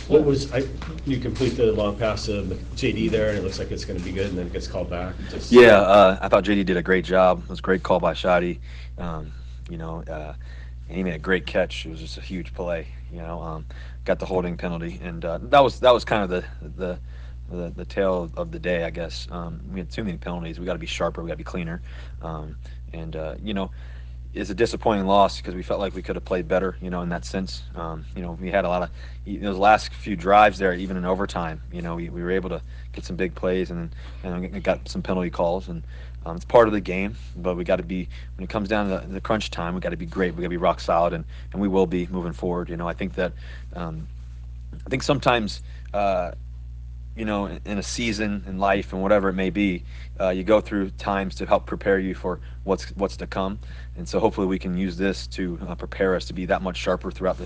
What was, you complete the long pass to JD there, and it looks like it's going to be good, and then it gets called back. Yeah, I thought JD did a great job. It was a great call by Shotty. Um, you know, and he made a great catch. It was just a huge play. Got the holding penalty, and that was kind of the tail of the day, I guess. We had too many penalties. We got to be sharper. We got to be cleaner. And it's a disappointing loss because we felt like we could have played better, in that sense. We had a lot of those last few drives there, even in overtime. We were able to get some big plays and got some penalty calls, and it's part of the game. But we got to be when it comes down to the crunch time, we got to be great. We got to be rock solid, and we will be moving forward. I think that I think sometimes. In a season in life and whatever it may be, you go through times to help prepare you for what's to come, and so hopefully we can use this to prepare us to be that much sharper throughout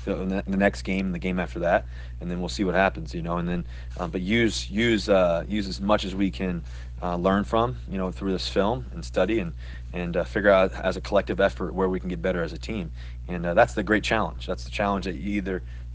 the next game, and the game after that, and then we'll see what happens, and then but use as much as we can learn from through this film and study and figure out as a collective effort where we can get better as a team, and that's the great challenge. That's the challenge that you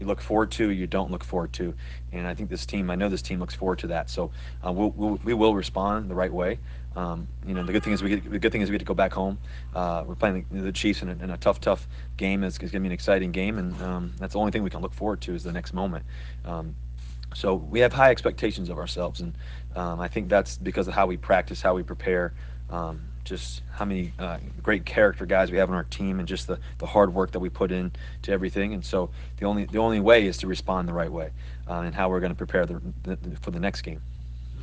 look forward to, or you don't look forward to, and I know this team looks forward to that. So we will respond the right way. The good thing is we get to go back home. We're playing the Chiefs in a tough game. It's going to be an exciting game, and that's the only thing we can look forward to is the next moment. So we have high expectations of ourselves, and I think that's because of how we practice, how we prepare, just how many great character guys we have on our team, and just the hard work that we put in to everything. And so the only way is to respond the right way, and how we're going to prepare for the next game.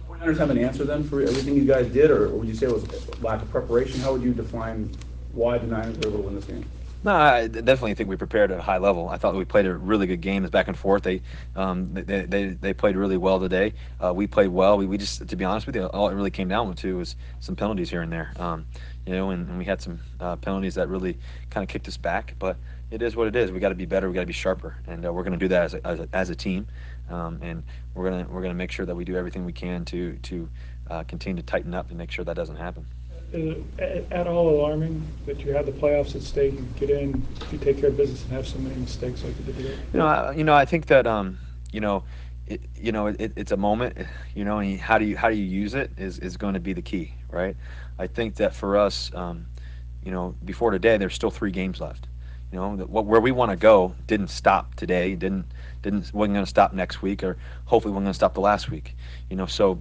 49ers have an answer then for everything you guys did, or would you say it was lack of preparation? How would you define why the Niners were able to win this game? No, I definitely think we prepared at a high level. I thought we played a really good game. It's back and forth. They played really well today. We played well. We just, to be honest with you, all it really came down to was some penalties here and there. And we had some penalties that really kind of kicked us back. But it is what it is. We got to be better. We got to be sharper, and we're going to do that as a team. And we're gonna make sure that we do everything we can to continue to tighten up and make sure that doesn't happen. Is it at all alarming that you have the playoffs at stake, you get in, you take care of business and have so many mistakes like you did today? I think that it's a moment, and how do you use it is going to be the key, right? I think that for us, before today, there's still 3 games left. Where we want to go didn't stop today, wasn't going to stop next week, or hopefully wasn't going to stop the last week. So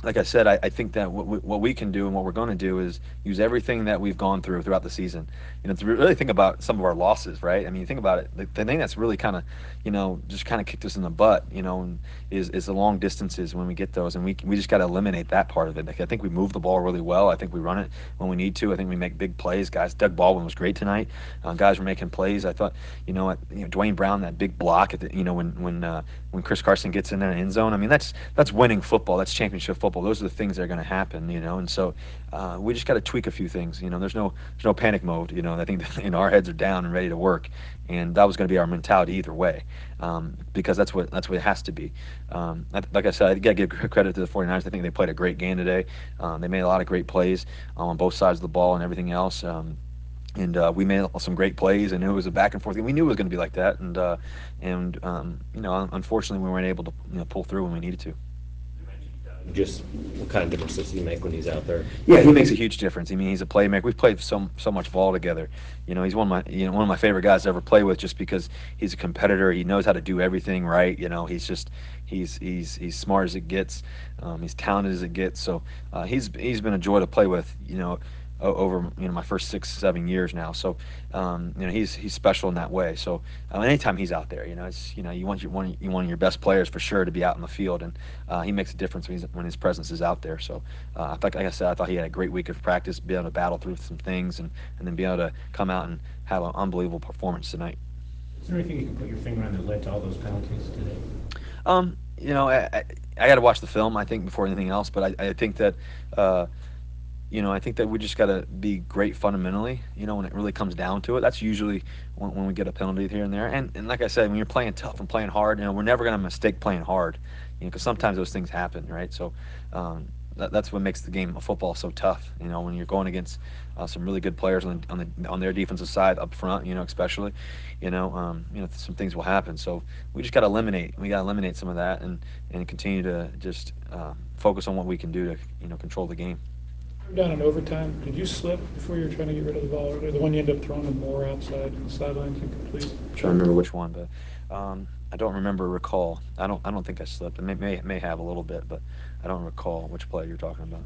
like I said, I think that what we can do and what we're going to do is use everything that we've gone throughout the season. To really think about some of our losses, right? I mean, you think about it. The thing that's really kind of, just kind of kicked us in the butt, is the long distances when we get those, and we just got to eliminate that part of it. Like, I think we move the ball really well. I think we run it when we need to. I think we make big plays, guys. Doug Baldwin was great tonight. Guys were making plays. I thought, Dwayne Brown, that big block at the, when Chris Carson gets in there in the end zone. I mean, that's winning football. That's championship football. Those are the things that are going to happen, and so we just got to tweak a few things. There's no panic mode. I think that, our heads are down and ready to work, and that was going to be our mentality either way, because that's what it has to be. Like I said, I got to give credit to the 49ers. I think they played a great game today. They made a lot of great plays on both sides of the ball and everything else. And we made some great plays, and it was a back and forth game. We knew it was going to be like that, and unfortunately, we weren't able to pull through when we needed to. Just what kind of difference does he make when he's out there? Yeah, he makes a huge difference. I mean, he's a playmaker. We've played so much ball together. He's one of my favorite guys to ever play with, just because he's a competitor. He knows how to do everything right. He's smart as it gets. He's talented as it gets. So he's been a joy to play with. Over my first 6-7 years now. So he's special in that way. So anytime he's out there, it's you want your best players for sure to be out in the field, and he makes a difference when his presence is out there. So like I said, I thought he had a great week of practice, be able to battle through some things, and then be able to come out and have an unbelievable performance tonight. Is there anything you can put your finger on that led to all those penalties today? I got to watch the film, I think, before anything else. But I think that. I think that we just got to be great fundamentally, when it really comes down to it. That's usually when we get a penalty here and there. And like I said, when you're playing tough and playing hard, we're never going to mistake playing hard, because sometimes those things happen, right? So that's what makes the game of football so tough. You know, when you're going against some really good players on their defensive side up front, you know, especially, some things will happen. So we just got to eliminate. We got to eliminate some of that and continue to just focus on what we can do to control the game. Down in overtime, did you slip before you were trying to get rid of the ball, or the one you ended up throwing more outside and the sidelines incomplete? I'm trying to remember which one, but I don't recall. I don't think I slipped. I may have a little bit, but I don't recall which play you're talking about.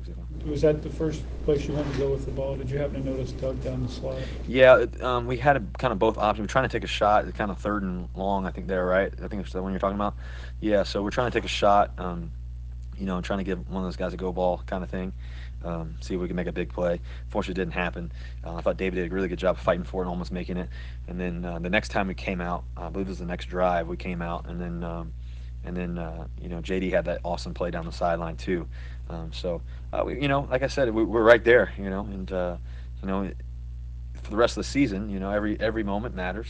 Was that the first place you wanted to go with the ball? Did you happen to notice Doug down the slide? Yeah, we had kind of both options. We're trying to take a shot, kind of third and long, I think there, right? I think it's the one you're talking about. Yeah, so we're trying to take a shot, trying to give one of those guys a go ball kind of thing, see if we can make a big play. Fortunately, it didn't happen. I thought David did a really good job fighting for it and almost making it. And then the next time we came out, I believe it was the next drive, we came out, and then JD had that awesome play down the sideline too. Like I said, we're right there, and for the rest of the season, every moment matters.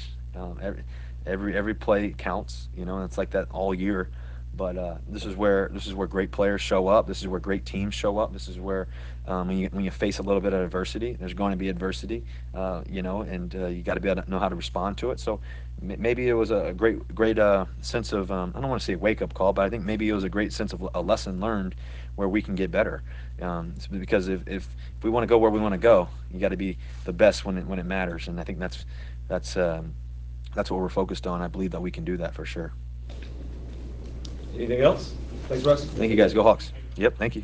Every play counts. And it's like that all year. But this is where great players show up. This is where great teams show up. This is where when you face a little bit of adversity, there's going to be adversity. And you got to be able to know how to respond to it. So maybe it was a great sense of I don't want to say wake up call, but I think maybe it was a great sense of a lesson learned where we can get better. Because if we want to go where we want to go, you got to be the best when it matters. And I think that's what we're focused on. I believe that we can do that for sure. Anything else? Thanks, Russ. Thank you guys. Go Hawks. Yep. Thank you.